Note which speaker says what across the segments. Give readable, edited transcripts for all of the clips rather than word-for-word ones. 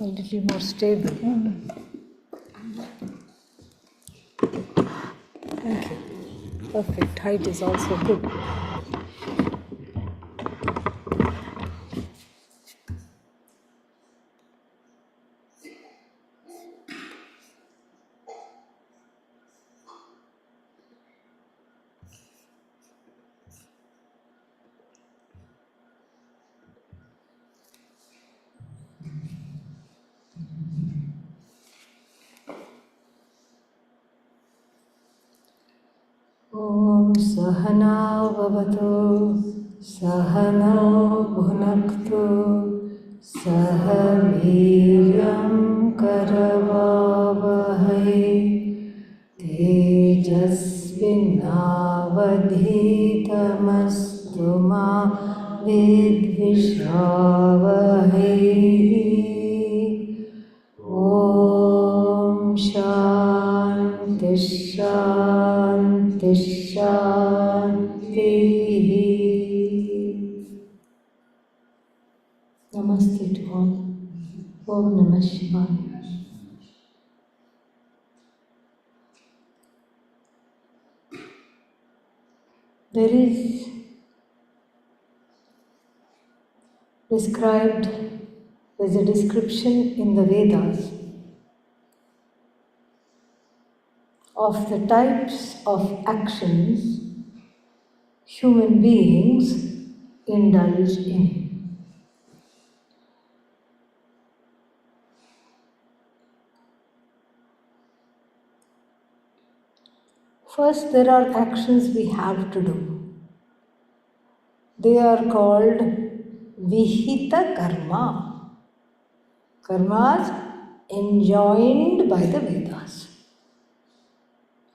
Speaker 1: a little more stable. Thank you. Perfect. Height is also good. Om Sahana Bhavatu Sahano Bhunaktu Sahaviryam Karavavahai Tejasvinavadhitamastu ma Vidvishavahai. Om Shanti Shanti Shanti. Namaste to all. Om Namah Shivaya. There is described, there's a description in the Vedas of the types of actions human beings indulge in. First, there are actions we have to do. They are called Vihita Karma. Karmas enjoined by the Vedas.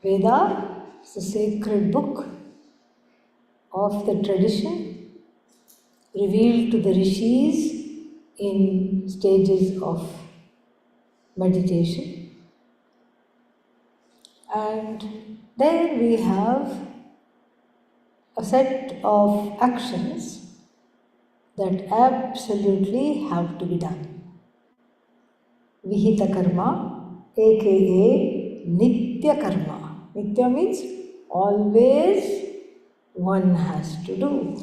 Speaker 1: Veda is the sacred book of the tradition revealed to the rishis in stages of meditation. And there we have a set of actions that absolutely have to be done. Vihita Karma, aka Nitya Karma. Nitya means always one has to do.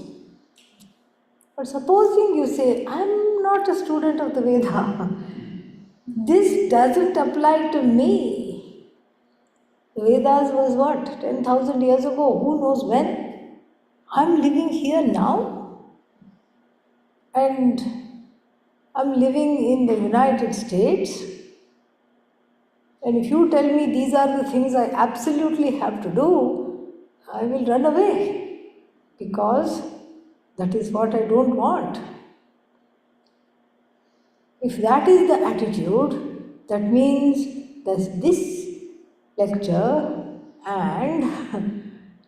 Speaker 1: But supposing you say, I'm not a student of the Veda, this doesn't apply to me. The Vedas was what? 10,000 years ago, who knows when? I'm living here now, and I'm living in the United States, and if you tell me these are the things I absolutely have to do, I will run away, because that is what I don't want. If that is the attitude, that means that this lecture and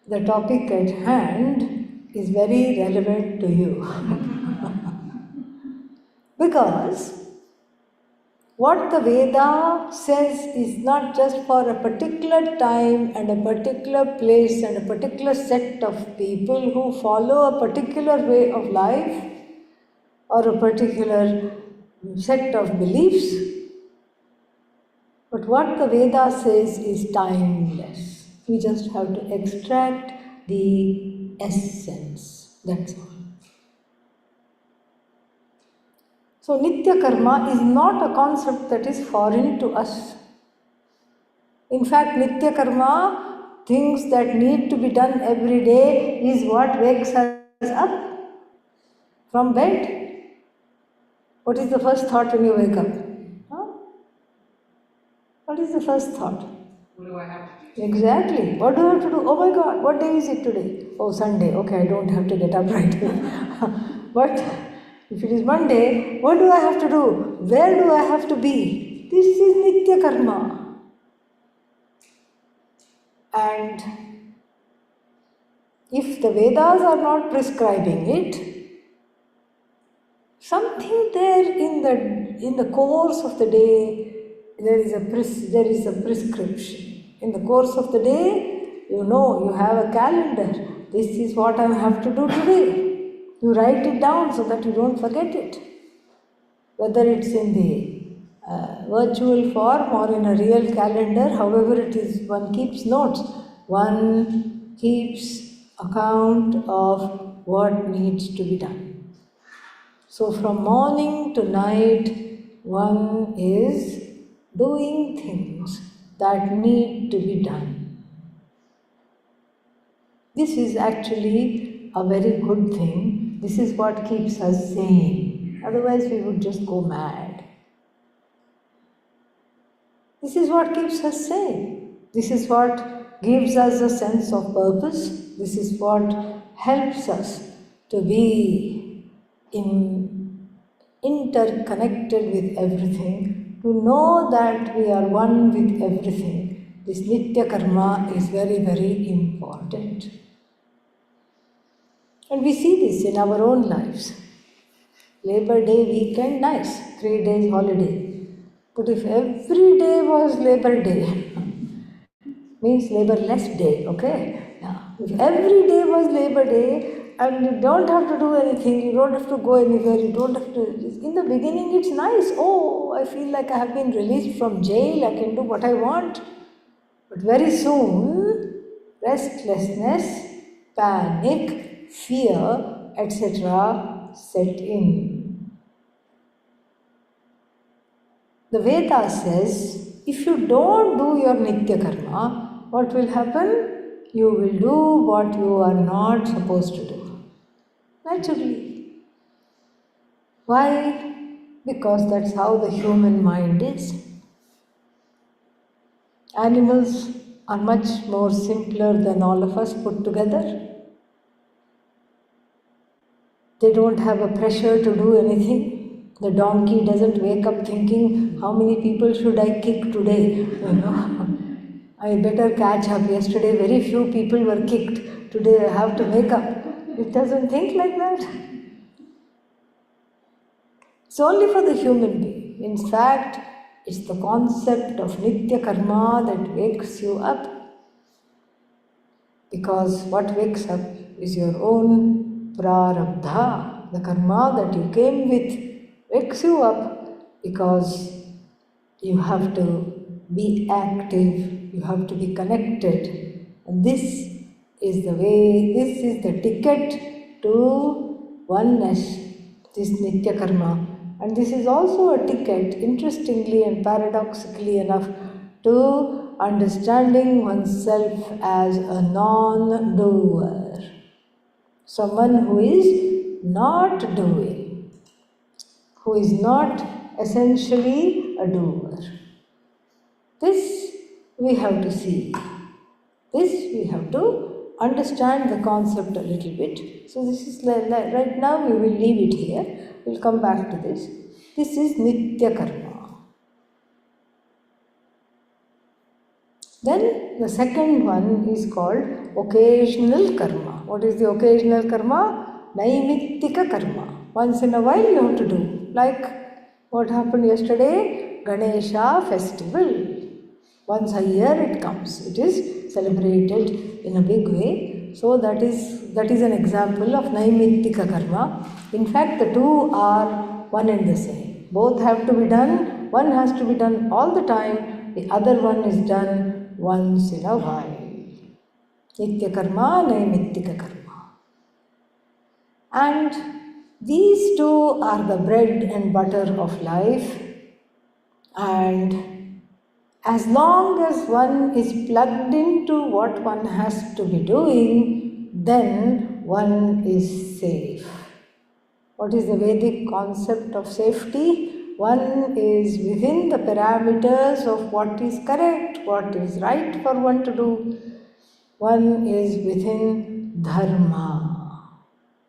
Speaker 1: the topic at hand is very relevant to you. Because what the Veda says is not just for a particular time and a particular place and a particular set of people who follow a particular way of life or a particular set of beliefs, but what the Veda says is timeless. We just have to extract the essence, that's all. So Nitya Karma is not a concept that is foreign to us. In fact, Nitya Karma, things that need to be done every day, is what wakes us up from bed. What is the first thought when you wake up? Huh? What is the first thought?
Speaker 2: What do I have to do?
Speaker 1: Exactly. What do I have to do? Oh my God, what day is it today? Oh, Sunday. Okay, I don't have to get up right away. But if it is Monday, what do I have to do? Where do I have to be? This is Nitya Karma. And if the Vedas are not prescribing it, something there in the course of the day, there is a prescription. In the course of the day, you know, you have a calendar. This is what I have to do today. You write it down so that you don't forget it. Whether it's in the virtual form or in a real calendar, however it is, one keeps notes. One keeps account of what needs to be done. So from morning to night, one is doing things that need to be done. This is actually a very good thing. This is what keeps us sane. Otherwise, we would just go mad. This is what keeps us sane. This is what gives us a sense of purpose. This is what helps us to be interconnected with everything, to know that we are one with everything. This Nitya Karma is very, very important. And we see this in our own lives. Labor Day weekend, nice, 3 days holiday. But if every day was Labor Day, means laborless day, okay? Yeah. If every day was Labor Day and you don't have to do anything, you don't have to go anywhere, you don't have to. In the beginning, it's nice. Oh, I feel like I have been released from jail, I can do what I want. But very soon, restlessness, panic, fear, etc. set in. The Veda says, if you don't do your Nitya Karma, what will happen? You will do what you are not supposed to do. Naturally. Why? Because that's how the human mind is. Animals are much more simpler than all of us put together. They don't have a pressure to do anything. The donkey doesn't wake up thinking, how many people should I kick today? I better catch up. Yesterday very few people were kicked. Today I have to make up. It doesn't think like that. It's only for the human being. In fact, it's the concept of Nitya Karma that wakes you up. Because what wakes up is your own prarabdha. The karma that you came with wakes you up because you have to be active, you have to be connected. And this is the way, this is the ticket to oneness, this Nitya Karma. And this is also a ticket, interestingly and paradoxically enough, to understanding oneself as a non-doer. Someone who is not doing, who is not essentially a doer. This we have to see. This we have to understand the concept a little bit. So this is right now we will leave it here. We'll come back to this. This is Nitya Karma. Then the second one is called occasional karma. What is the occasional karma? Naimittika karma. Once in a while you have to do. Like what happened yesterday? Ganesha festival. Once a year it comes. It is celebrated in a big way. So that is an example of Naimittika karma. In fact, the two are one and the same. Both have to be done. One has to be done all the time. The other one is done once in a while. Nitya karma, Naimittika karma. And these two are the bread and butter of life. And as long as one is plugged into what one has to be doing, then one is safe. What is the Vedic concept of safety? One is within the parameters of what is correct, what is right for one to do. One is within dharma.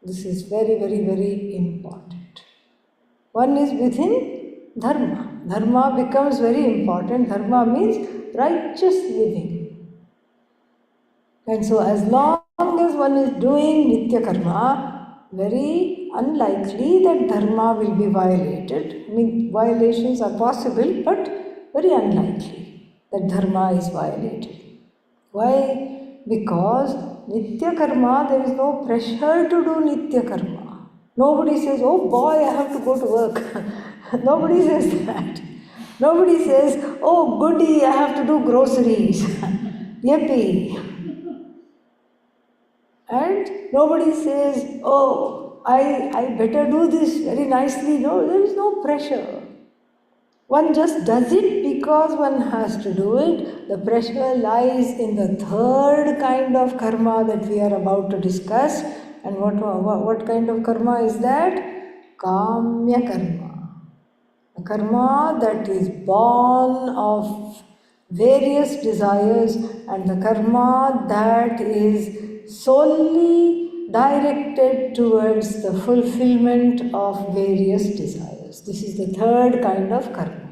Speaker 1: This is very, very, very important. One is within dharma. Dharma becomes very important. Dharma means righteous living. And so as long as one is doing Nitya Karma, very unlikely that dharma will be violated. I mean, violations are possible, but very unlikely that dharma is violated. Why? Because Nitya Karma, there is no pressure to do Nitya Karma. Nobody says, oh boy, I have to go to work. Nobody says that. Nobody says, oh goody, I have to do groceries. Yippee. And nobody says, oh, I better do this very nicely. No, there is no pressure. One just does it because one has to do it. The pressure lies in the third kind of karma that we are about to discuss. And what kind of karma is that? Kamya karma. A karma that is born of various desires, and the karma that is solely directed towards the fulfillment of various desires. This is the third kind of karma.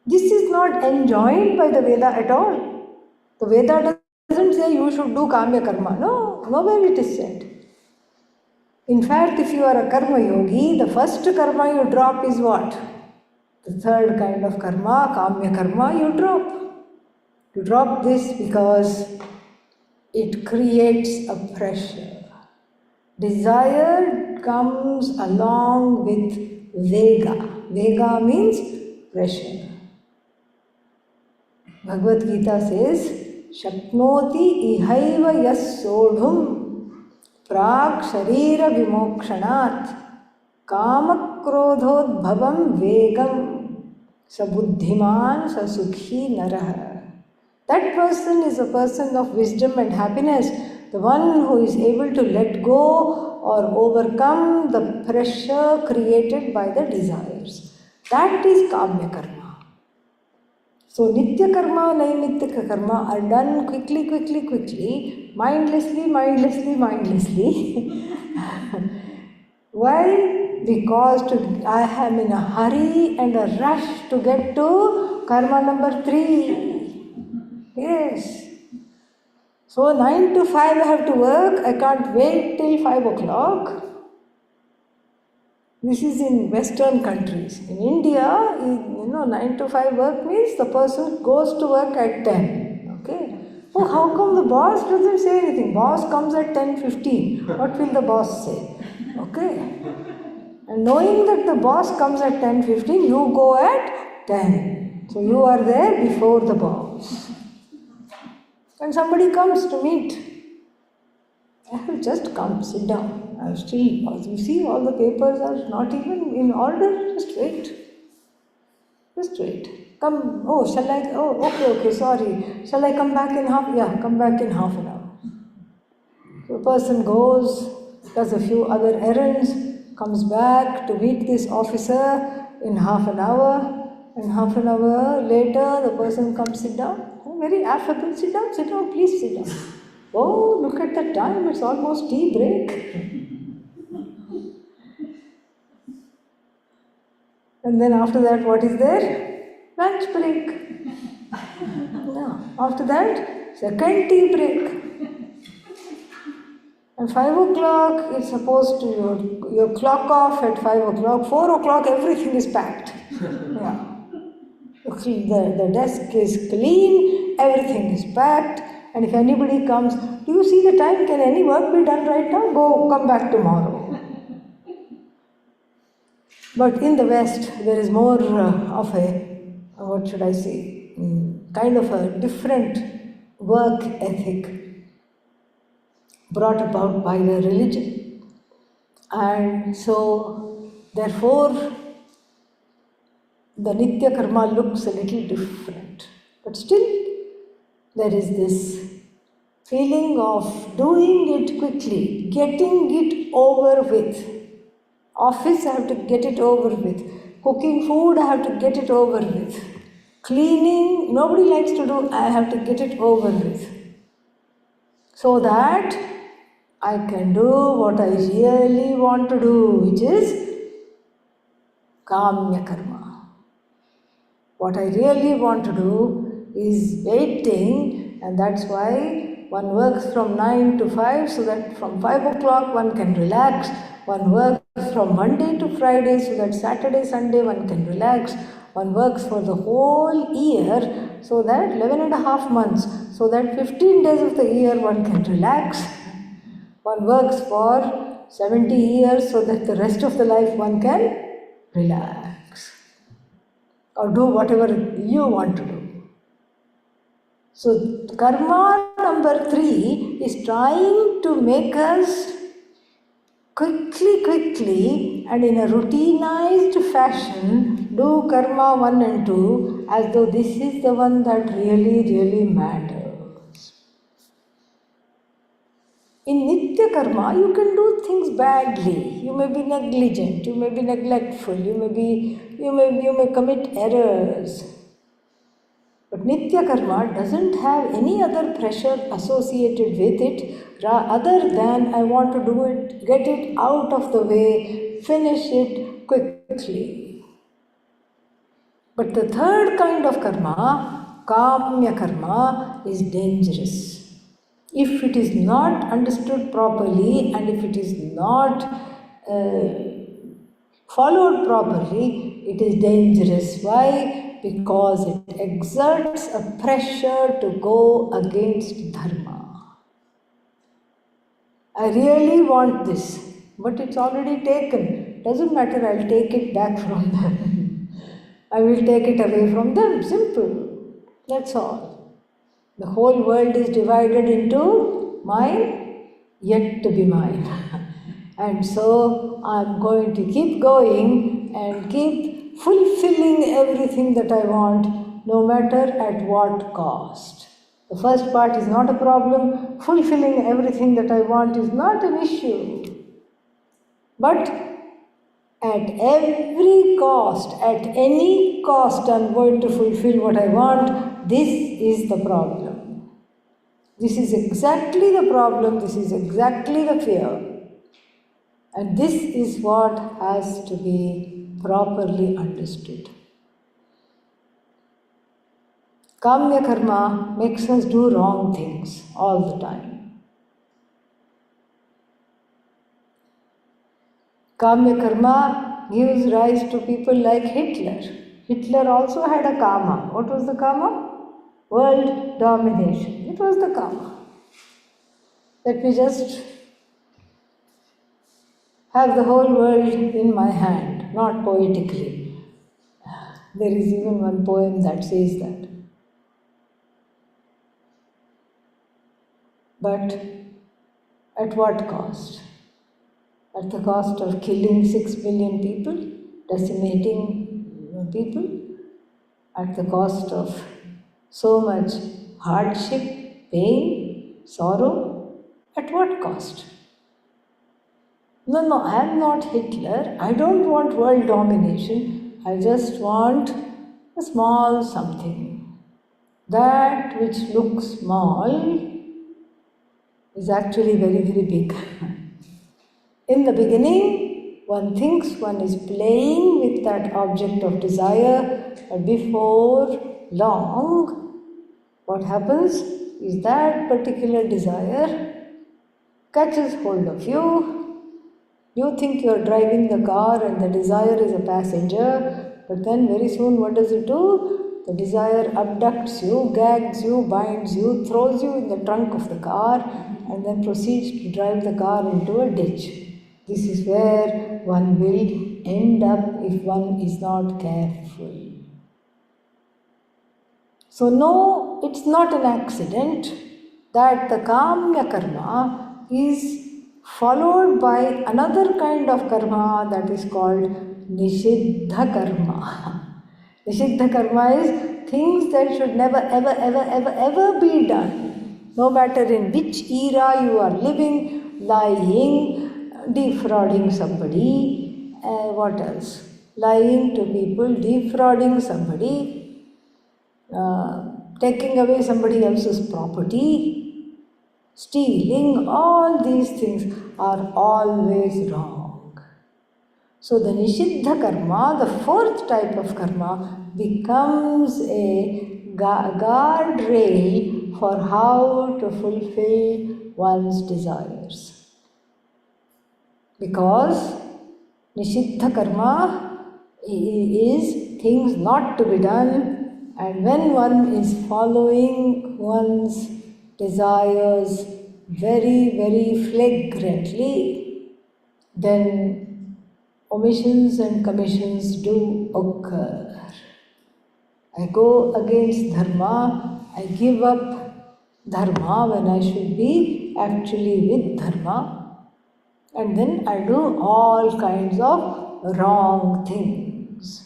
Speaker 1: This is not enjoined by the Veda at all. The Veda doesn't say you should do Kamya karma. No, nowhere it is said. In fact, if you are a karma yogi, the first karma you drop is what? The third kind of karma, Kamya karma, you drop. You drop this because it creates a pressure. Desire comes along with vega. Vega means pressure. Bhagavad Gita says, Shaknoti ihaiva yas sodhum prag sharira vimokshanat kamakrodhodbhavam vegam sabuddhiman sasukhi narah. That person is a person of wisdom and happiness, the one who is able to let go or overcome the pressure created by the desires. That is Kamya karma. So Nitya karma, Naimittika karma are done quickly, mindlessly. Why? Because I am in a hurry and a rush to get to karma number 3. Yes. So 9 to 5 I have to work, I can't wait till 5 o'clock. This is in Western countries. In India, 9 to 5 work means the person goes to work at 10. Okay? Oh, how come the boss doesn't say anything? Boss comes at 10:15. What will the boss say? Okay? And knowing that the boss comes at 10:15, you go at 10. So you are there before the boss. When somebody comes to meet, I have just come, sit down. I'm still, you see, all the papers are not even in order. Just wait. Come, okay, sorry. Shall I come back in half? Yeah, come back in half an hour. So the person goes, does a few other errands, comes back to meet this officer in half an hour, and half an hour later the person comes sit down. Very affable, sit down, please sit down. Oh, look at the time, it's almost tea break. And then after that, what is there? Lunch break. No. After that, second tea break. And 5 o'clock, it's supposed to, your clock off at 5 o'clock. 4 o'clock, everything is packed. Yeah. The desk is clean, everything is packed. And if anybody comes, do you see the time? Can any work be done right now? Come back tomorrow. But in the West, there is more of a, what should I say, kind of a different work ethic brought about by the religion. And so, therefore, the Nitya karma looks a little different. But still, there is this feeling of doing it quickly, getting it over with. Office, I have to get it over with. Cooking food, I have to get it over with. Cleaning, nobody likes to do, I have to get it over with. So that I can do what I really want to do, which is Kamya karma. What I really want to do is waiting, and that's why one works from 9 to 5, so that from 5 o'clock one can relax. One works from Monday to Friday, so that Saturday, Sunday one can relax. One works for the whole year, so that 11 and a half months, so that 15 days of the year one can relax. One works for 70 years, so that the rest of the life one can relax. or do whatever you want to do. So, karma number 3 is trying to make us quickly and in a routinized fashion do karma 1 and 2 as though this is the one that really matters. In Nitya Karma, you can do things badly. You may be negligent, you may be neglectful, you may commit errors. But Nitya Karma doesn't have any other pressure associated with it other than I want to do it, get it out of the way, finish it quickly. But the third kind of karma, Kamya Karma, is dangerous. If it is not understood properly and if it is not followed properly, it is dangerous. Why? Because it exerts a pressure to go against dharma. I really want this, but it's already taken. Doesn't matter, I'll take it back from them. I will take it away from them. Simple. That's all. The whole world is divided into mine, yet to be mine. And so I'm going to keep going and keep fulfilling everything that I want, no matter at what cost. The first part is not a problem. Fulfilling everything that I want is not an issue. But at every cost, at any cost, I'm going to fulfill what I want. This is the problem. This is exactly the problem. This is exactly the fear. And this is what has to be properly understood. Kamya karma makes us do wrong things all the time. Kamya karma gives rise to people like Hitler. Hitler also had a karma. What was the karma? World domination. It was the karma. Let me just have the whole world in my hand, not poetically. There is even one poem that says that. But at what cost? At the cost of killing 6 billion people, decimating people, at the cost of so much hardship, pain, sorrow. At what cost? No, I am not Hitler. I don't want world domination. I just want a small something. That which looks small is actually very big. In the beginning, one thinks one is playing with that object of desire, but before long, what happens is that particular desire catches hold of you. You think you are driving the car and the desire is a passenger, but then very soon what does it do? The desire abducts you, gags you, binds you, throws you in the trunk of the car, and then proceeds to drive the car into a ditch. This is where one will end up if one is not careful. So no, it's not an accident that the Kamya karma is followed by another kind of karma that is called Nishiddha karma. Nishiddha karma is things that should never ever be done. No matter in which era you are living, lying, defrauding somebody, what else? Lying to people, defrauding somebody, taking away somebody else's property, stealing, all these things are always wrong. So the Nishiddha karma, the fourth type of karma, becomes a guardrail for how to fulfill one's desires. Because Nishiddha karma is things not to be done, and when one is following one's desires very flagrantly, then omissions and commissions do occur. I go against dharma, I give up dharma when I should be actually with dharma, and then I do all kinds of wrong things.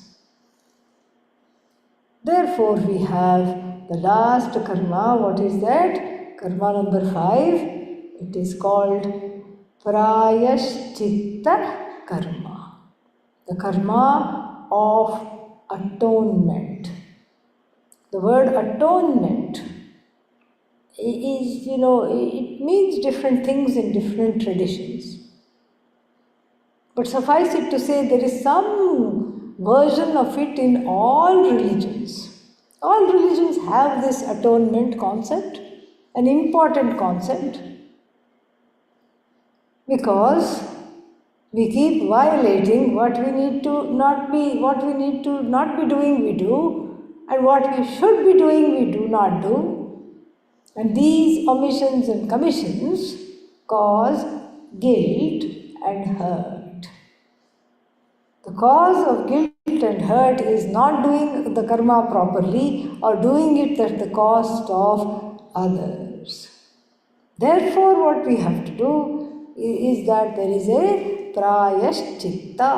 Speaker 1: Therefore, we have the last karma. What is that? Karma number 5. It is called Prayashchitta karma. The karma of atonement. The word atonement is, it means different things in different traditions. But suffice it to say, there is some version of it in all religions. All religions have this atonement concept, an important concept, because we keep violating what we need to not be doing, we do, and what we should be doing, we do not do. And these omissions and commissions cause guilt and hurt. The cause of guilt and hurt is not doing the karma properly or doing it at the cost of others. Therefore, what we have to do is that there is a prayashchitta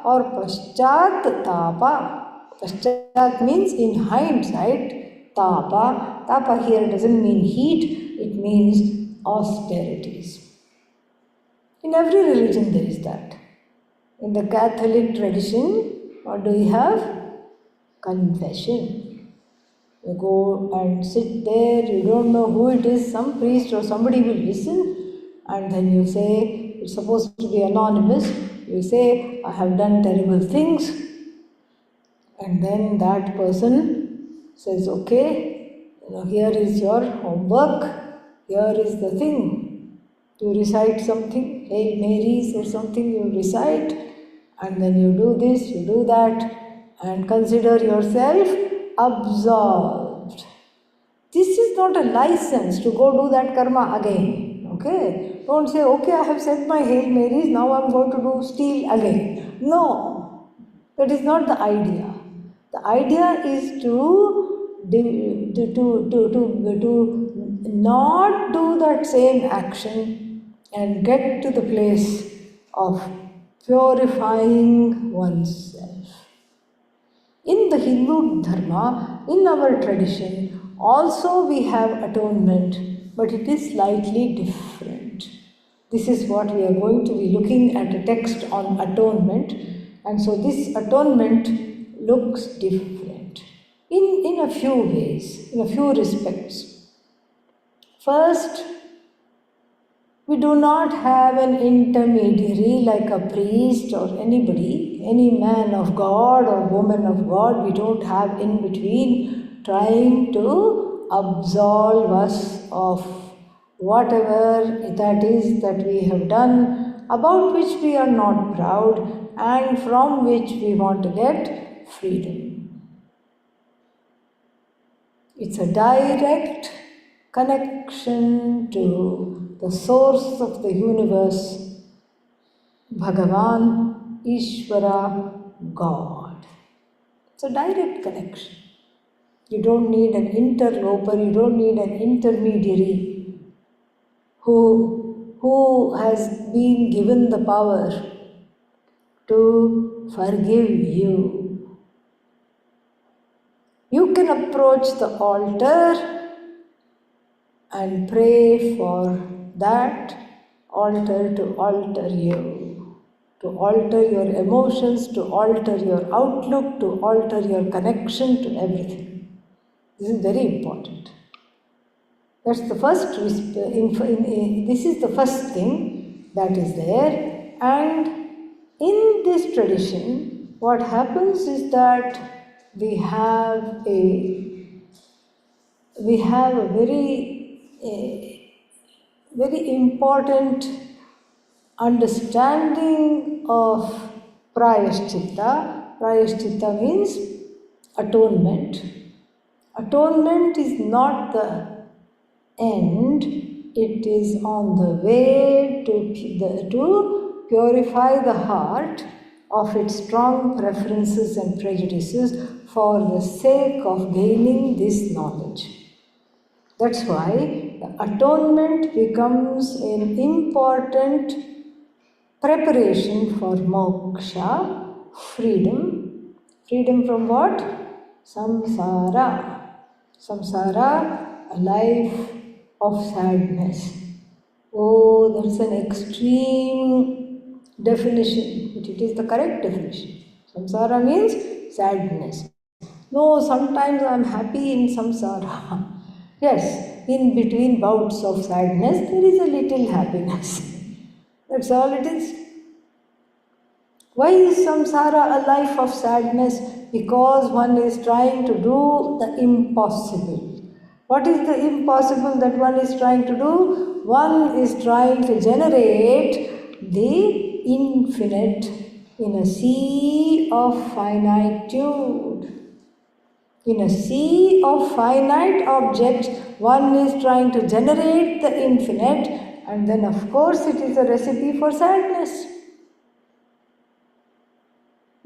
Speaker 1: or paschat tapa. Paschat means in hindsight, tapa here doesn't mean heat, it means austerities. In every religion there is that. In the Catholic tradition, what do we have? Confession. You go and sit there, you don't know who it is, some priest or somebody will listen, and then you say, it's supposed to be anonymous, you say, I have done terrible things, and then that person says, okay, here is your homework, here is the thing. You recite something, Hail Marys or something, you recite, and then you do this, you do that, and consider yourself absolved. This is not a license to go do that karma again. Okay? Don't say, okay, I have said my Hail Marys, now I am going to steal again. No, that is not the idea. The idea is to not do that same action and get to the place of purifying oneself. In the Hindu Dharma, in our tradition, also we have atonement, but it is slightly different. This is what we are going to be looking at, a text on atonement, and so this atonement looks different in a few ways, in a few respects. First, we do not have an intermediary like a priest or anybody, any man of God or woman of God. We don't have in between trying to absolve us of whatever that is that we have done, about which we are not proud and from which we want to get freedom. It's a direct connection to the source of the universe, Bhagavan, Ishvara, God. It's a direct connection. You don't need an interloper, you don't need an intermediary who has been given the power to forgive you. You can approach the altar and pray for that altar to alter you, to alter your emotions, to alter your outlook, to alter your connection to everything. This is very important. That's the first, this is the first thing that is there. And in this tradition, what happens is that we have a very important understanding of prayashchitta. Prayashchitta means atonement. Atonement is not the end, it is on the way to purify the heart of its strong preferences and prejudices for the sake of gaining this knowledge. That's why the atonement becomes an important preparation for moksha, freedom. Freedom from what? Samsara. Samsara, a life of sadness. Oh, that's an extreme definition, but it is the correct definition. Samsara means sadness. No, sometimes I am happy in samsara. Yes, in between bouts of sadness, there is a little happiness. That's all it is. Why is samsara a life of sadness? Because one is trying to do the impossible. What is the impossible that one is trying to do? One is trying to generate the infinite in a sea of finitude. In a sea of finite objects, one is trying to generate the infinite, and then, of course, it is a recipe for sadness.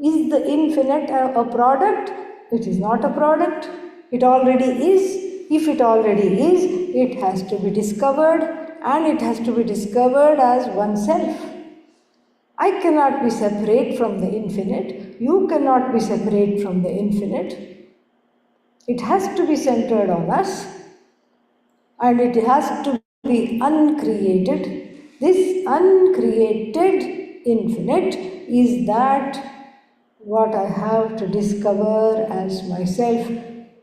Speaker 1: Is the infinite a product? It is not a product. It already is. If it already is, it has to be discovered, and it has to be discovered as oneself. I cannot be separate from the infinite. You cannot be separate from the infinite. It has to be centered on us, and it has to be uncreated. This uncreated infinite is that what I have to discover as myself.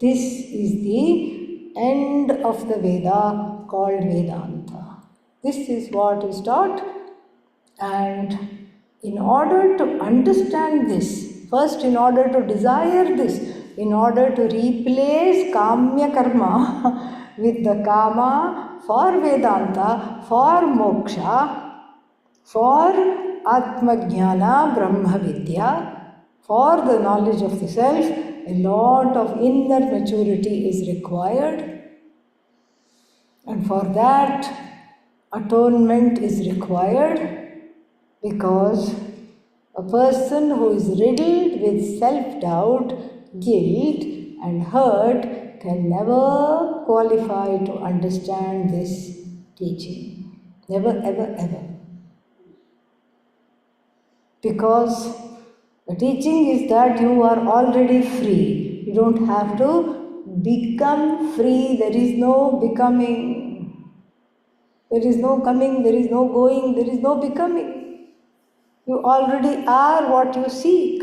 Speaker 1: This is the end of the Veda called Vedanta. This is what is taught, and in order to understand this, first in order to desire this, in order to replace Kamya Karma with the Kama for Vedanta, for Moksha, for Atmajnana, Brahma Vidya, for the knowledge of the self, a lot of inner maturity is required. And for that, atonement is required, because a person who is riddled with self-doubt, guilt and hurt can never qualify to understand this teaching. Never, ever, ever. Because the teaching is that you are already free. You don't have to become free. There is no becoming. There is no coming, there is no going, there is no becoming. You already are what you seek.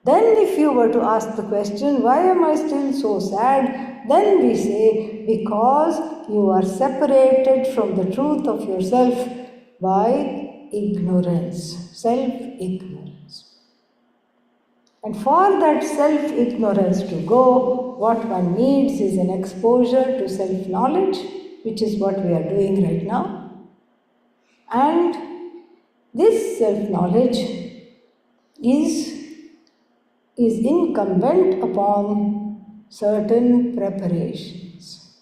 Speaker 1: Then if you were to ask the question, why am I still so sad? Then we say, because you are separated from the truth of yourself by ignorance, self-ignorance. And for that self-ignorance to go, what one needs is an exposure to self-knowledge, which is what we are doing right now. And this self-knowledge is incumbent upon certain preparations.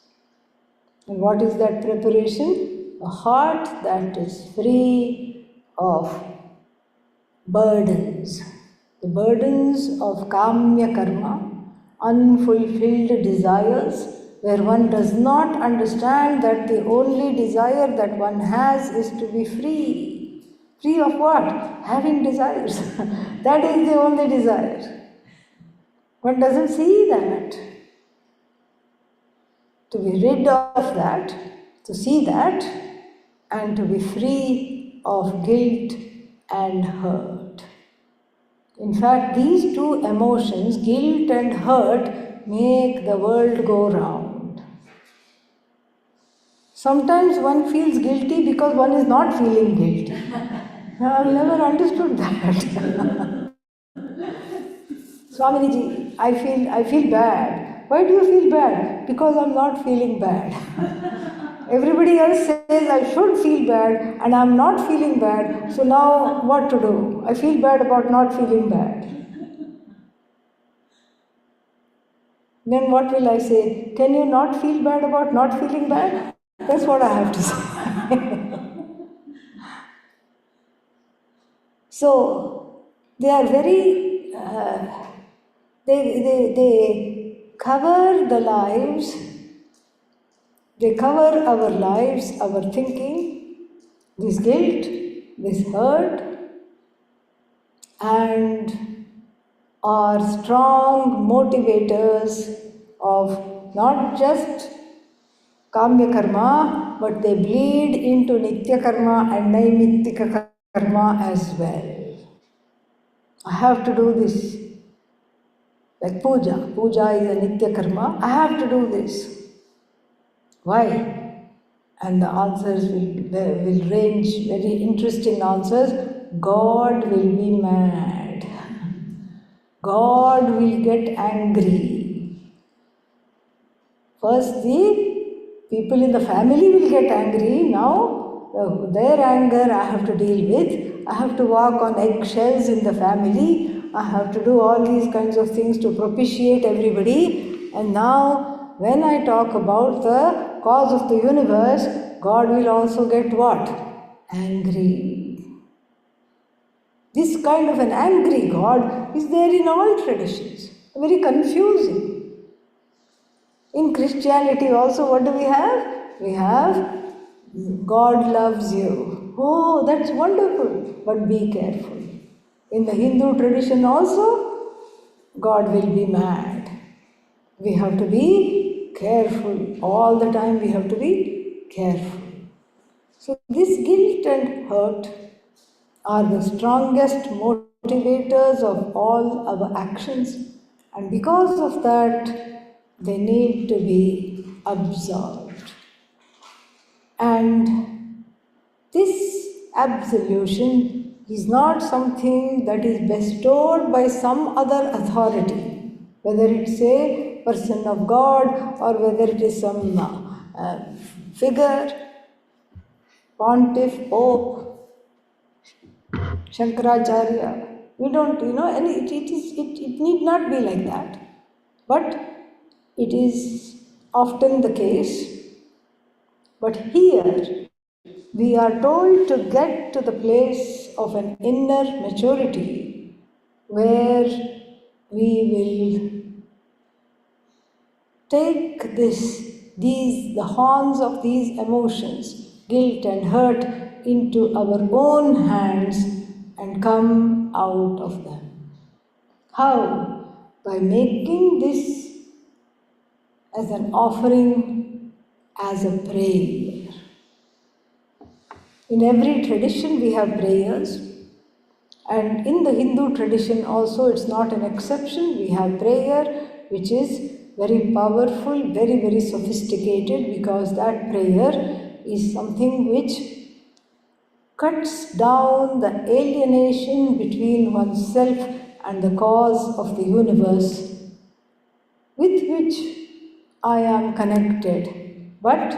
Speaker 1: And what is that preparation? A heart that is free of burdens. The burdens of kamya karma, unfulfilled desires, where one does not understand that the only desire that one has is to be free. Free of what? Having desires. That is the only desire. One doesn't see that. To be rid of that, to see that, and to be free of guilt and hurt. In fact, these two emotions, guilt and hurt, make the world go round. Sometimes one feels guilty because one is not feeling guilty. I've never understood that. Swaminiji, I feel bad. Why do you feel bad? Because I'm not feeling bad. Everybody else says I should feel bad and I'm not feeling bad. So now what to do? I feel bad about not feeling bad. Then what will I say? Can you not feel bad about not feeling bad? That's what I have to say. So, They are very, they cover the lives, they cover our lives, our thinking, this guilt, this hurt, and are strong motivators of not just Kamya karma, but they bleed into Nitya karma and Naimittika karma as well. I have to do this. Like puja. Puja is a Nitya karma. I have to do this. Why? And the answers will range, very interesting answers. God will be mad. God will get angry. First, the people in the family will get angry. Now, their anger I have to deal with. I have to walk on eggshells in the family. I have to do all these kinds of things to propitiate everybody. And now, when I talk about the cause of the universe, God will also get what? Angry. This kind of an angry God is there in all traditions. Very confusing. In Christianity also, what do we have? We have God loves you. Oh, that's wonderful, but be careful. In the Hindu tradition also, God will be mad. We have to be careful. All the time we have to be careful. So this guilt and hurt are the strongest motivators of all our actions, and because of that, they need to be absorbed. And this absolution is not something that is bestowed by some other authority, whether it's a person of God or whether it is some figure, pontiff, pope, Shankaracharya. We don't, and it need not be like that. But it is often the case. But here, we are told to get to the place of an inner maturity where we will take the horns of these emotions, guilt and hurt, into our own hands and come out of them. How? By making this as an offering, as a prayer. In every tradition we have prayers, and in the Hindu tradition also it's not an exception. We have prayer which is very powerful, very, very sophisticated, because that prayer is something which cuts down the alienation between oneself and the cause of the universe with which I am connected. But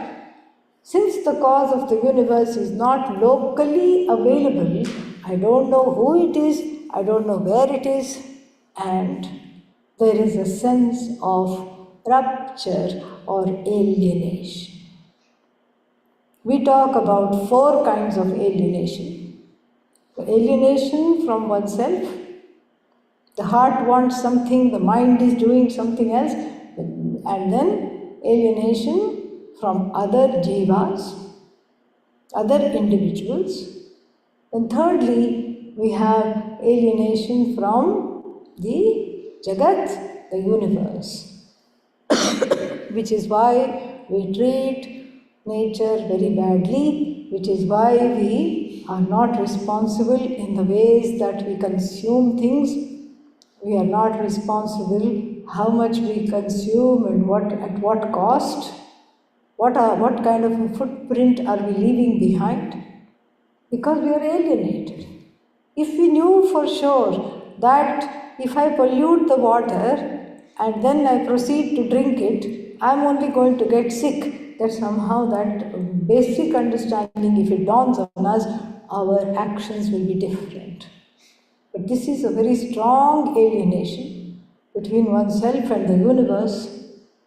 Speaker 1: since the cause of the universe is not locally available, I don't know who it is, I don't know where it is, and there is a sense of rupture or alienation. We talk about 4 kinds of alienation. The alienation from oneself, the heart wants something, the mind is doing something else, and then alienation from other jivas, other individuals. And thirdly, we have alienation from the Jagat, the universe, which is why we treat nature very badly, which is why we are not responsible in the ways that we consume things. We are not responsible how much we consume and at what cost. What kind of a footprint are we leaving behind? Because we are alienated. If we knew for sure that if I pollute the water and then I proceed to drink it, I am only going to get sick, that somehow that basic understanding, if it dawns on us, our actions will be different. But this is a very strong alienation between oneself and the universe.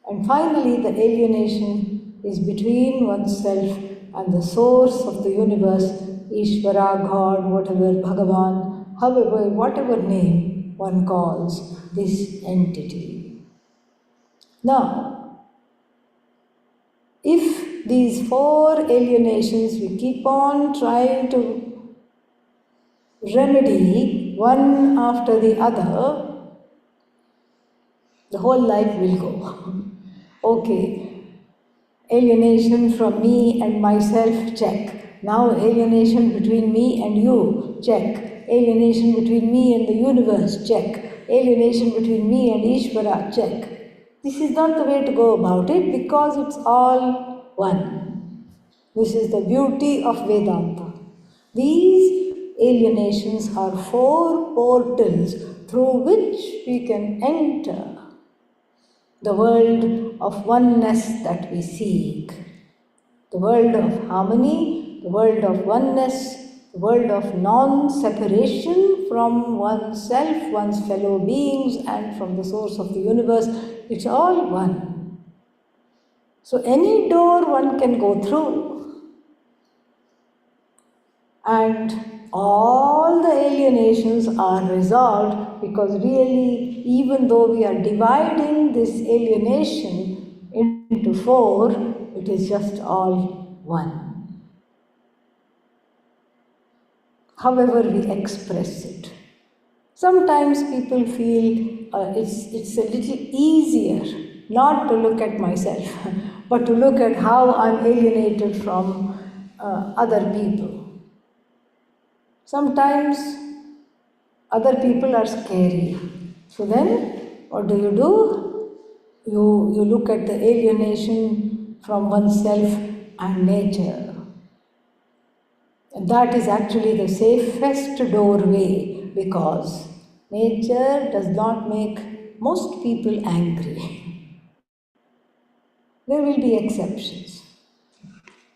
Speaker 1: And finally, the alienation is between oneself and the source of the universe, Ishvara, God, whatever, Bhagavan, however, whatever name one calls this entity. Now, if these four alienations we keep on trying to remedy one after the other, the whole life will go. Okay, alienation from me and myself, check. Now alienation between me and you, check. Alienation between me and the universe, check. Alienation between me and Ishvara, check. This is not the way to go about it because it's all one. This is the beauty of Vedanta. These alienations are four portals through which we can enter the world of oneness that we seek, the world of harmony, the world of oneness, the world of non-separation from oneself, one's fellow beings, and from the source of the universe. It's all one. So any door one can go through, and all the alienations are resolved because really, even though we are dividing this alienation into four, it is just all one. However, we express it. Sometimes people feel it's a little easier not to look at myself, but to look at how I'm alienated from other people. Sometimes other people are scary. So then, what do? You look at the alienation from oneself and nature. And that is actually the safest doorway because nature does not make most people angry. There will be exceptions.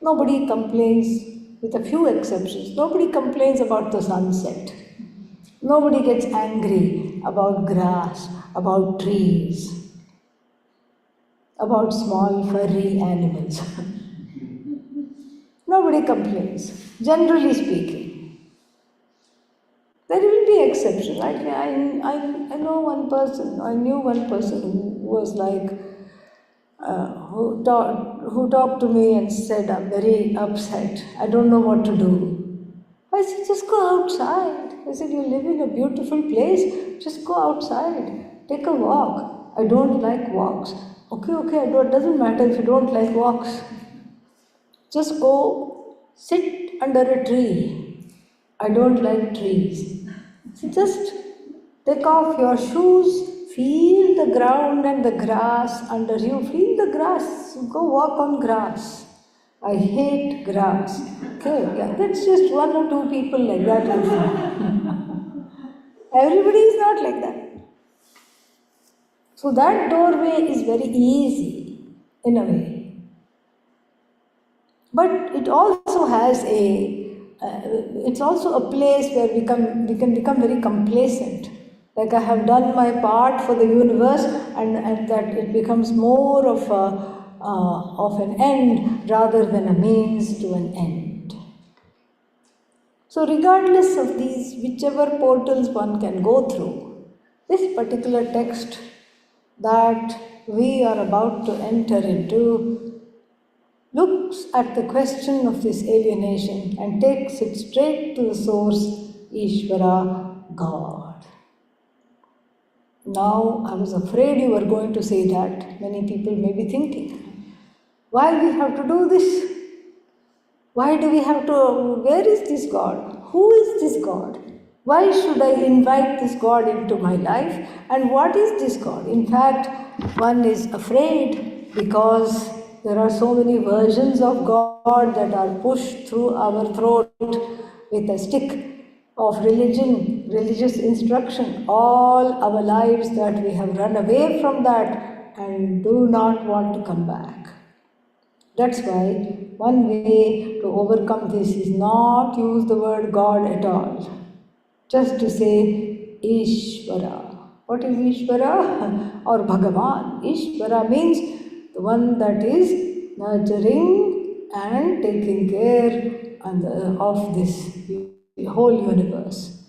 Speaker 1: Nobody complains, with a few exceptions, nobody complains about the sunset. Nobody gets angry about grass, about trees, about small furry animals. Nobody complains, generally speaking. There will be exceptions. I know one person, I knew one person who was like, who talked to me and said, I'm very upset. I don't know what to do. I said, just go outside. I said, you live in a beautiful place. Just go outside. Take a walk. I don't like walks. Okay, it doesn't matter if you don't like walks. Just go sit under a tree. I don't like trees. So just take off your shoes, feel the ground and the grass under you. Feel the grass. Go walk on grass. I hate grass. Okay, yeah, that's just one or two people like that. Everybody is not like that. So that doorway is very easy in a way. But it also has it's also a place where we can become very complacent. Like I have done my part for the universe, and that it becomes more of an end rather than a means to an end. So regardless of these, whichever portals one can go through, this particular text that we are about to enter into looks at the question of this alienation and takes it straight to the source, Ishvara, God. Now, I was afraid you were going to say that. Many people may be thinking, why we have to do this? Why do we have to, where is this God? Who is this God? Why should I invite this God into my life? And what is this God? In fact, one is afraid because there are so many versions of God that are pushed through our throat with a stick of religion, religious instruction, all our lives that we have run away from that and do not want to come back. That's why one way to overcome this is not use the word God at all. Just to say Ishvara. What is Ishvara? Or Bhagavan. Ishvara means the one that is nurturing and taking care of this whole universe.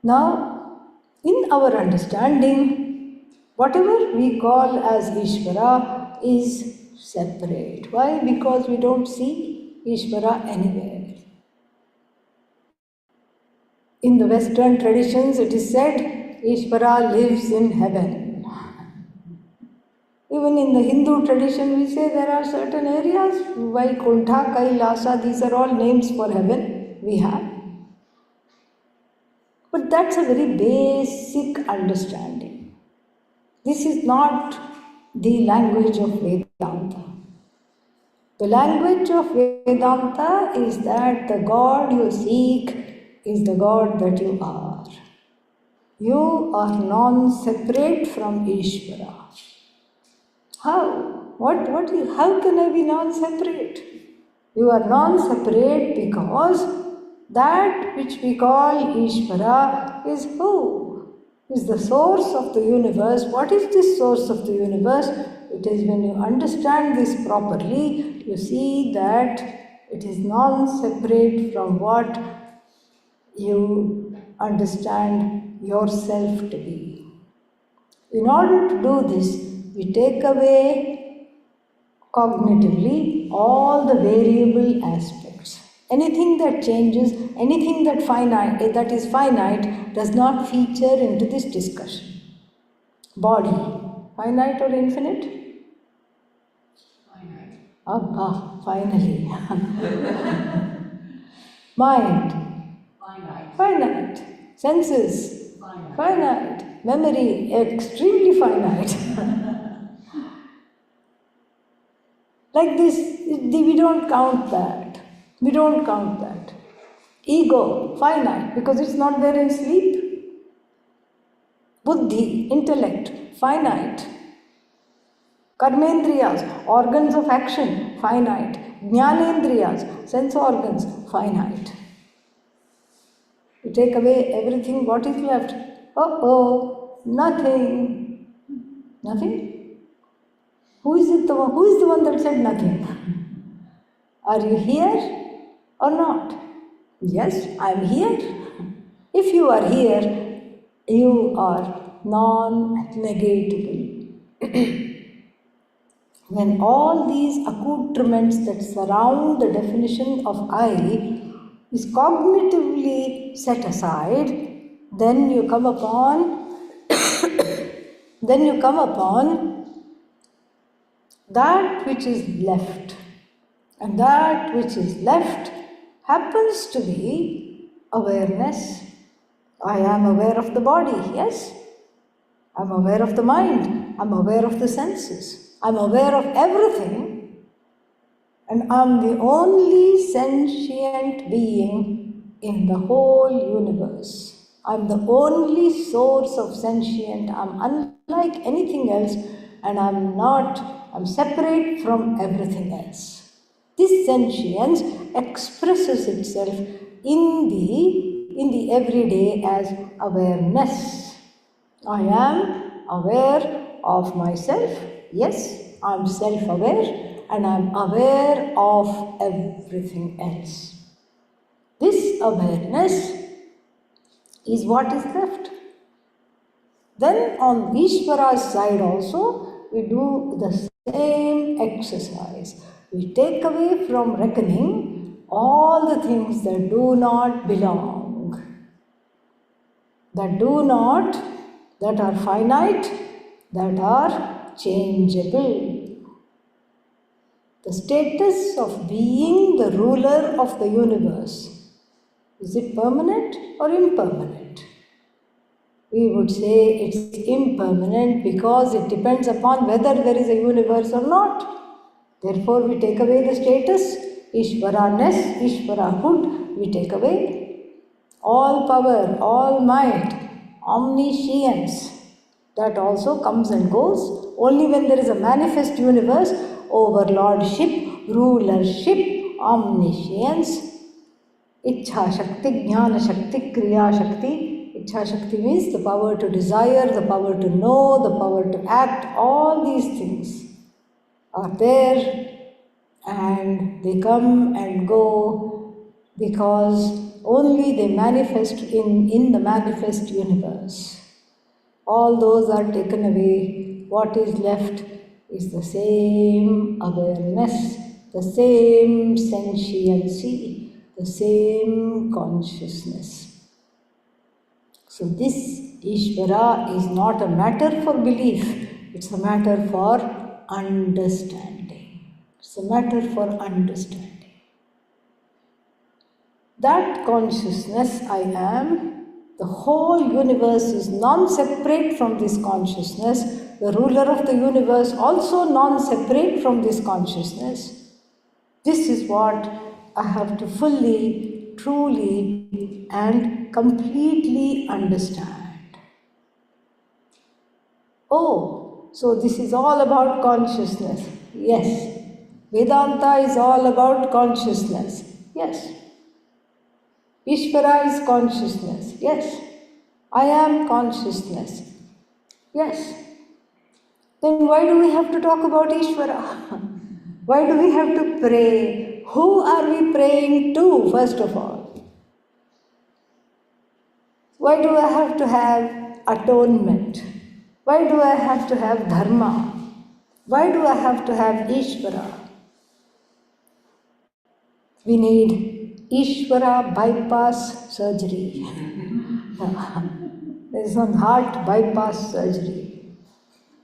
Speaker 1: Now, in our understanding, whatever we call as Ishvara is separate. Why? Because we don't see Ishvara anywhere. In the Western traditions, it is said Ishvara lives in heaven. Even in the Hindu tradition, we say there are certain areas, Vaikuntha, Kailasa, these are all names for heaven we have. But that's a very basic understanding. This is not the language of Vedanta. The language of Vedanta is that the God you seek is the God that you are. You are non-separate from Ishvara. How? How can I be non-separate? You are non-separate because that which we call Ishvara is who? Is the source of the universe. What is this source of the universe? It is when you understand this properly, you see that it is non-separate from what you understand yourself to be. In order to do this, we take away cognitively all the variable aspects. Anything that changes, anything that is finite does not feature into this discussion. Body, finite or infinite? Finite. Abba, finally. Mind, finite. Finite. Senses, finite. Finite. Memory, extremely finite. Like this, we don't count that. We don't count that. Ego, finite, because it's not there in sleep. Buddhi, intellect, finite. Karmendriyas, organs of action, finite. Jnanendriyas, sense organs, finite. You take away everything, what is left? Nothing. Nothing? Who is the one that said nothing? Are you here or not? Yes, I am here. If you are here, you are non-negatable. When all these accoutrements that surround the definition of I is cognitively set aside, then you come upon that which is left. And that which is left happens to be awareness. I am aware of the body, yes. I'm aware of the mind. I'm aware of the senses. I'm aware of everything. And I'm the only sentient being in the whole universe. I'm the only source of sentient. I'm unlike anything else, and I'm separate from everything else. This sentience expresses itself in the everyday as awareness. I am aware of myself. Yes, I'm self-aware and I'm aware of everything else. This awareness is what is left. Then on Ishvara's side also, we do the same exercise. We take away from reckoning all the things that do not belong, that are finite, that are changeable. The status of being the ruler of the universe, is it permanent or impermanent? We would say it's impermanent because it depends upon whether there is a universe or not. Therefore, we take away the status, Ishvara-ness, Ishvara-hood, we take away all power, all might, omniscience. That also comes and goes. Only when there is a manifest universe, overlordship, rulership, omniscience, Ichha Shakti, Jnana Shakti, Kriya Shakti. Ichha Shakti means the power to desire, the power to know, the power to act. All these things are there and they come and go because only they manifest in the manifest universe. All those are taken away. What is left is the same awareness, the same sentiency, the same consciousness. So this Ishvara is not a matter for belief, it's a matter for understanding. It's a matter for understanding. That consciousness I am, the whole universe is non-separate from this consciousness. The ruler of the universe also non-separate from this consciousness. This is what I have to fully, truly, and completely understand. Oh, so this is all about consciousness. Yes. Vedanta is all about consciousness. Yes. Ishvara is consciousness. Yes. I am consciousness. Yes. Then why do we have to talk about Ishvara? Why do we have to pray? Who are we praying to, first of all? Why do I have to have atonement? Why do I have to have dharma? Why do I have to have Ishvara? We need Ishvara bypass surgery. There is one heart bypass surgery.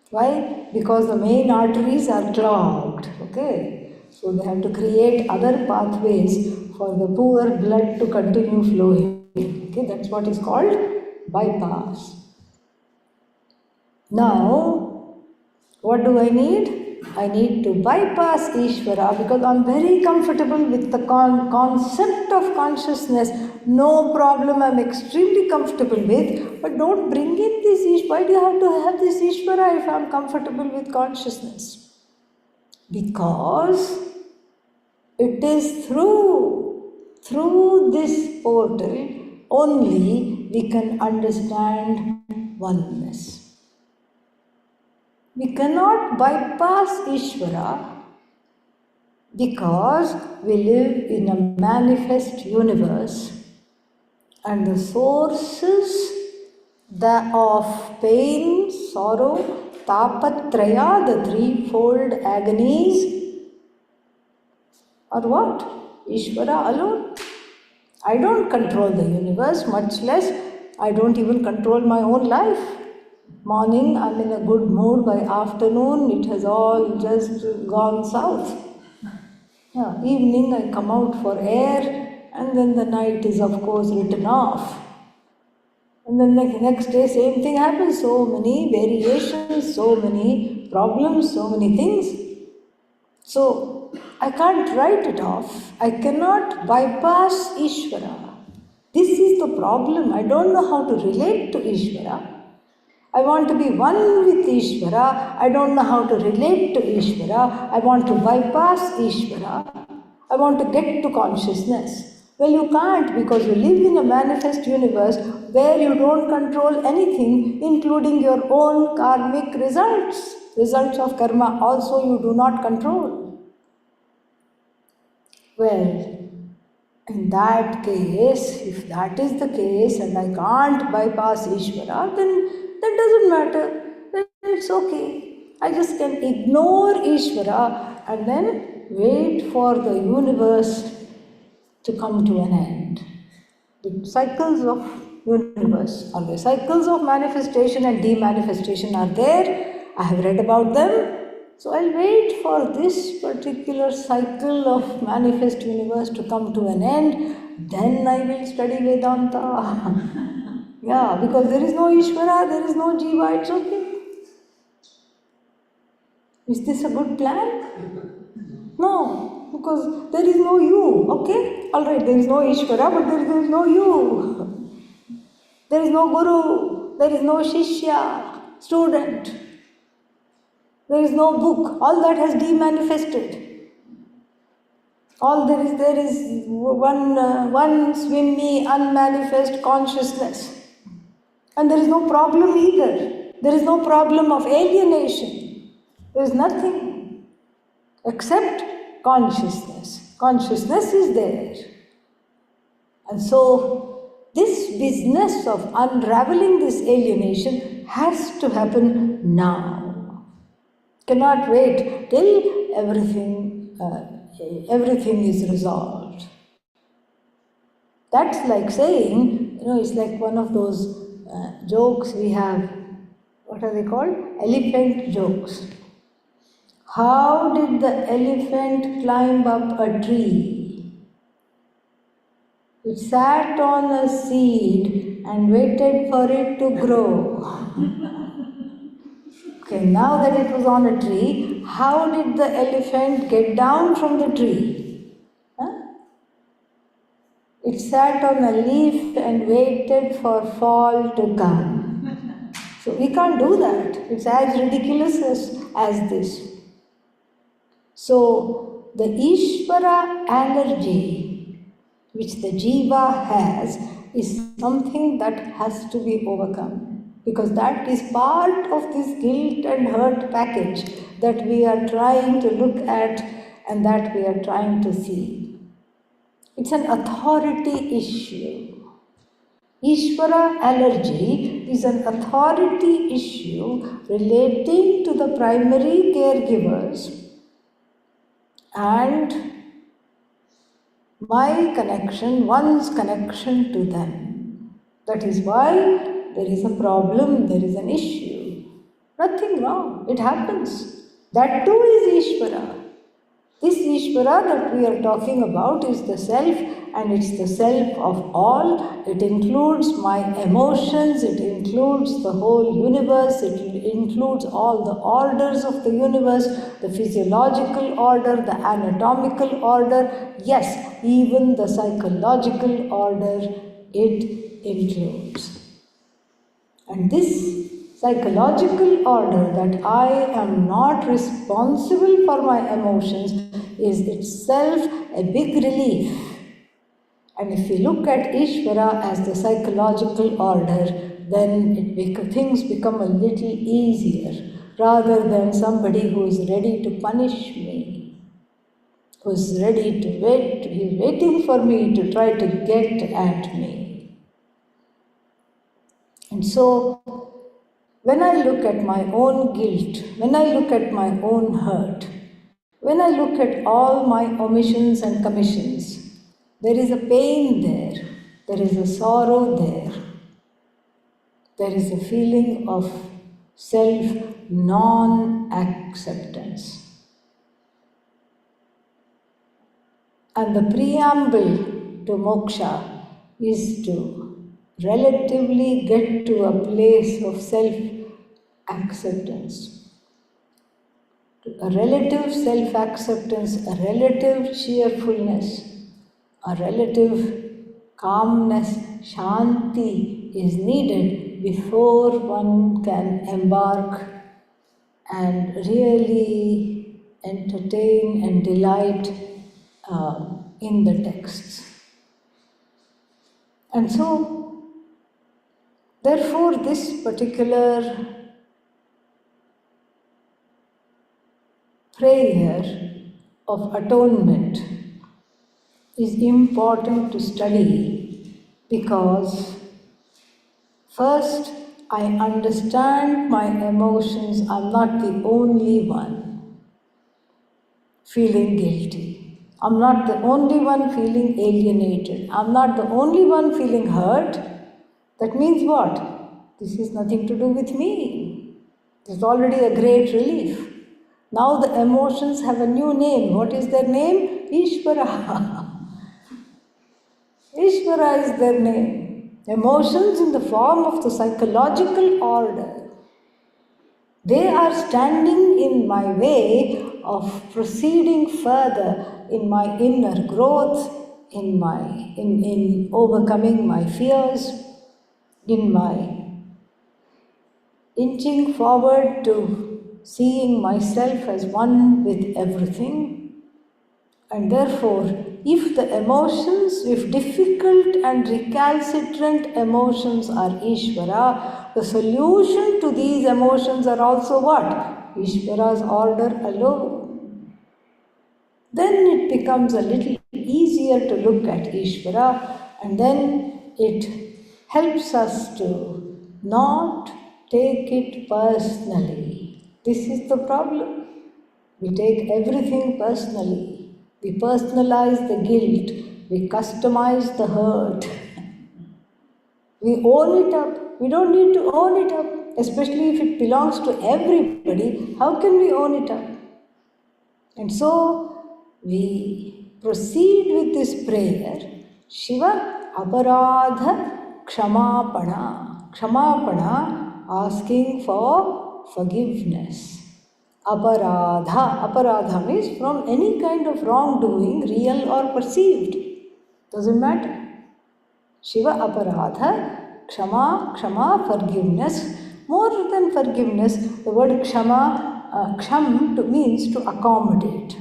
Speaker 1: Why? Because the main arteries are clogged. Okay? So they have to create other pathways for the poor blood to continue flowing. Okay? That's what is called bypass. Now, what do I need? I need to bypass Ishvara because I'm very comfortable with the concept of consciousness. No problem, I'm extremely comfortable with. But don't bring in this Ishvara. Why do you have to have this Ishvara if I'm comfortable with consciousness? Because it is through this portal only we can understand oneness. We cannot bypass Ishvara because we live in a manifest universe and the sources of pain, sorrow, tapatraya, the threefold agonies, are what? Ishvara alone. I don't control the universe, much less I don't even control my own life. Morning, I'm in a good mood. By afternoon, it has all just gone south. Yeah, evening, I come out for air, and then the night is, of course, written off. And then the next day, same thing happens. So many variations, so many problems, so many things. So, I can't write it off. I cannot bypass Ishvara. This is the problem. I don't know how to relate to Ishvara. I want to be one with Ishvara. I don't know how to relate to Ishvara. I want to bypass Ishvara. I want to get to consciousness. Well, you can't because you live in a manifest universe where you don't control anything, including your own karmic results. Results of karma also you do not control. Well, in that case, if that is the case and I can't bypass Ishvara, then that doesn't matter. Then it's okay. I just can ignore Ishvara and then wait for the universe to come to an end. The cycles of universe are there. Cycles of manifestation and demanifestation are there. I have read about them. So I'll wait for this particular cycle of manifest universe to come to an end. Then I will study Vedanta. Yeah, because there is no Ishvara, there is no Jiva, it's okay. Is this a good plan? No, because there is no you, okay? Alright, there is no Ishvara, but there is no you. There is no Guru, there is no Shishya, student. There is no book, all that has demanifested. All there is one swimmy, unmanifest consciousness. And there is no problem either. There is no problem of alienation. There is nothing except consciousness. Consciousness is there. And so, this business of unraveling this alienation has to happen now. Cannot wait till everything is resolved. That's like saying, it's like one of those jokes we have. What are they called? Elephant jokes. How did the elephant climb up a tree? It sat on a seed and waited for it to grow. Okay, now that it was on a tree, how did the elephant get down from the tree? Huh? It sat on a leaf and waited for fall to come. So we can't do that. It's as ridiculous as this. So the Ishvara allergy which the jiva has is something that has to be overcome, because that is part of this guilt and hurt package that we are trying to look at and that we are trying to see. It's an authority issue. Ishvara allergy is an authority issue relating to the primary caregivers and one's connection to them. That is why there is a problem, there is an issue. Nothing wrong, it happens. That too is Ishvara. This Ishvara that we are talking about is the self, and it's the self of all. It includes my emotions, it includes the whole universe, it includes all the orders of the universe, the physiological order, the anatomical order, yes, even the psychological order it includes. And this psychological order, that I am not responsible for my emotions, is itself a big relief. And if we look at Ishvara as the psychological order, then things become a little easier, rather than somebody who is ready to punish me, who is ready to wait, he is waiting for me to try to get at me. And so, when I look at my own guilt, when I look at my own hurt, when I look at all my omissions and commissions, there is a pain there is a sorrow there is a feeling of self non-acceptance. And the preamble to moksha is to relatively get to a place of self-acceptance. A relative self-acceptance, a relative cheerfulness, a relative calmness, shanti is needed before one can embark and really entertain and delight in the texts. And so, therefore, this particular prayer of atonement is important to study, because first I understand my emotions. I'm not the only one feeling guilty. I'm not the only one feeling alienated. I'm not the only one feeling hurt. That means what? This is nothing to do with me. It's already a great relief. Now the emotions have a new name. What is their name? Ishvara. Ishvara is their name. Emotions in the form of the psychological order. They are standing in my way of proceeding further in my inner growth, in overcoming my fears, in my inching forward to seeing myself as one with everything. And therefore, if the emotions, if difficult and recalcitrant emotions are Ishvara, the solution to these emotions are also what? Ishvara's order alone. Then it becomes a little easier to look at Ishvara And then it helps us to not take it personally. This is the problem. We take everything personally. We personalize the guilt. We customize the hurt. We own it up. We don't need to own it up, especially if it belongs to everybody. How can we own it up? And so we proceed with this prayer. Shiva Aparadha Kshamapana. Kshamapana, asking for forgiveness. Aparadha. Aparadha means from any kind of wrongdoing, real or perceived. Doesn't matter. Shiva Aparadha, Kshama, forgiveness. More than forgiveness, the word Ksham means to accommodate.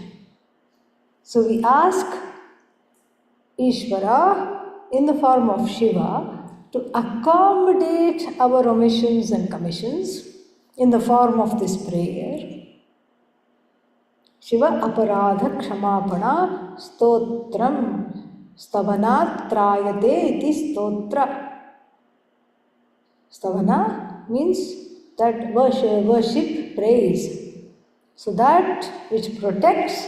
Speaker 1: So we ask Ishvara in the form of Shiva to accommodate our omissions and commissions in the form of this prayer. Shiva Aparadha Kshamapana Stotram Stavanat Trayate iti stotra. Stavana means that worship, praise. So that which protects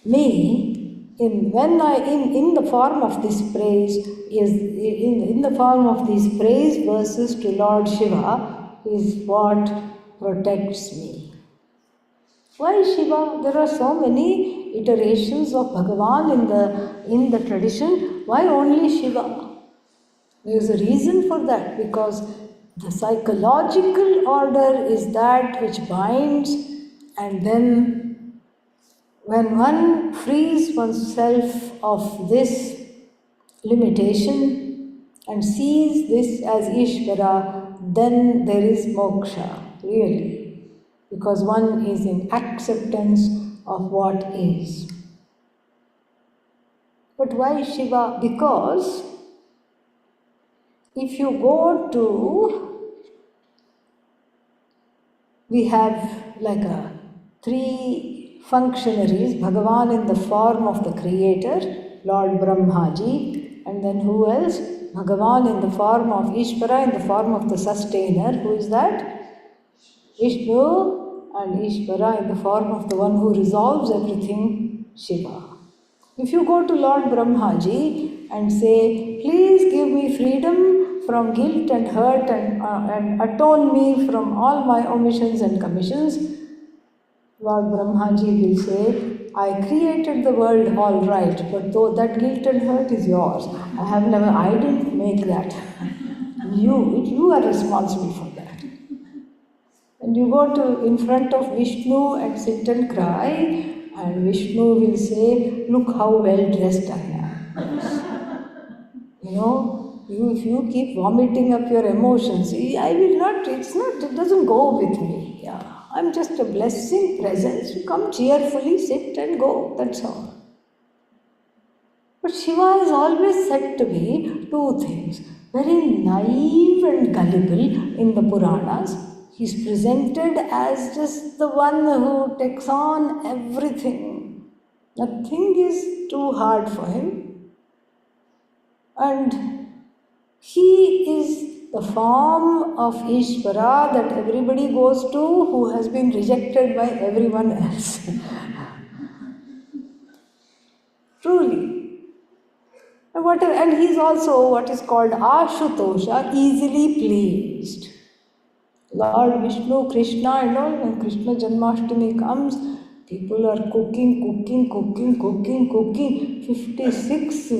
Speaker 1: me in the form of this praise is in the form of these praise verses to Lord Shiva is what protects me. Why Shiva? There are so many iterations of Bhagavan in the tradition. Why only Shiva? There is a reason for that, because the psychological order is that which binds, and then when one frees oneself of this limitation and sees this as Ishvara, then there is moksha, really, because one is in acceptance of what is. But why Shiva? Because if you go to, we have like three functionaries, Bhagavan in the form of the creator, Lord Brahmaji, and then who else? Bhagavan in the form of Ishvara, in the form of the sustainer. Who is that? Vishnu, and Ishvara in the form of the one who resolves everything, Shiva. If you go to Lord Brahmaji and say, please give me freedom from guilt and hurt and atone me from all my omissions and commissions, Lord Brahmaji will say, I created the world all right, but though that guilt and hurt is yours, I didn't make that. You are responsible for that. And you go to in front of Vishnu and sit and cry, and Vishnu will say, look how well dressed I am. If you keep vomiting up your emotions, it doesn't go with me. Yeah, I'm just a blessing presence. You come cheerfully, sit and go, that's all. But Shiva is always said to be two things. Very naive and gullible in the Puranas. He's presented as just the one who takes on everything. Nothing is too hard for him. And he is the form of Ishvara that everybody goes to who has been rejected by everyone else. Truly. And he is also what is called Ashutosha, easily pleased. Lord Vishnu, Krishna and all, when Krishna Janmashtami comes, people are cooking. 56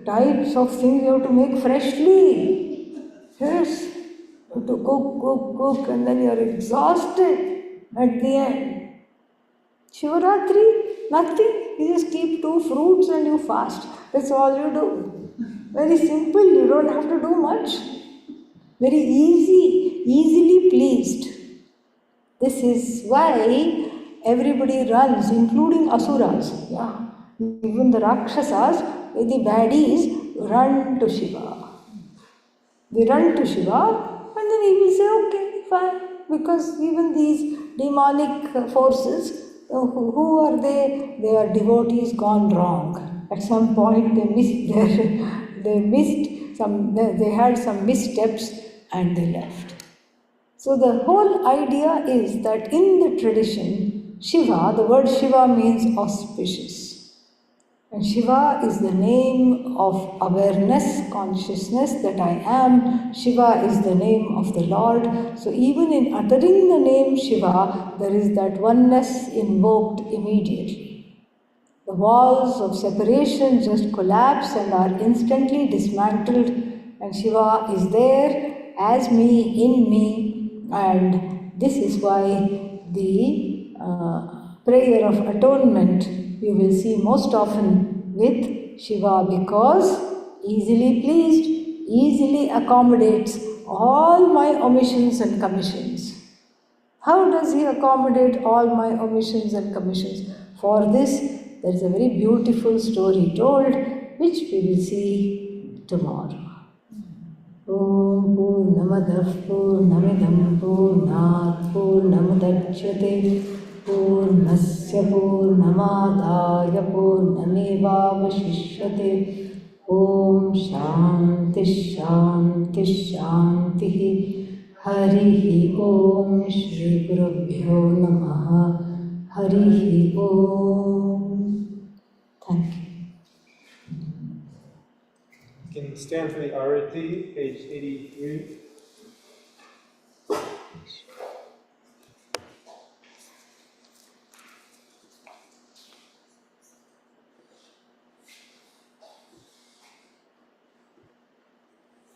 Speaker 1: types of things you have to make freshly. Yes, you have to cook, and then you are exhausted at the end. Shivaratri, nothing. You just keep 2 fruits and you fast. That's all you do. Very simple, you don't have to do much. Very easily pleased. This is why everybody runs, including asuras. Yeah. Even the Rakshasas, the baddies, run to Shiva. They run to Shiva and then he will say, okay, fine. Because even these demonic forces, who are they? They are devotees gone wrong. At some point they miss they had some missteps and they left. So the whole idea is that in the tradition, Shiva, the word Shiva means auspicious. And Shiva is the name of awareness, consciousness that I am. Shiva is the name of the Lord. So even in uttering the name Shiva, there is that oneness invoked immediately. The walls of separation just collapse and are instantly dismantled, and Shiva is there as me, in me, and this is why the prayer of atonement you will see most often with Shiva, because easily pleased, easily accommodates all my omissions and commissions. How does he accommodate all my omissions and commissions? For this, there is a very beautiful story told, which we will see tomorrow. Om Purnamadah Purnamidam Purnat Purnamudachyate Purnasya Purnamadaya Purnamevavashishyate Om Shanti Shanti Shanti Harihi Om Shri Gurubhyo Namaha Harihi Om. Thank you.
Speaker 2: You can stand for the Arati, page 83.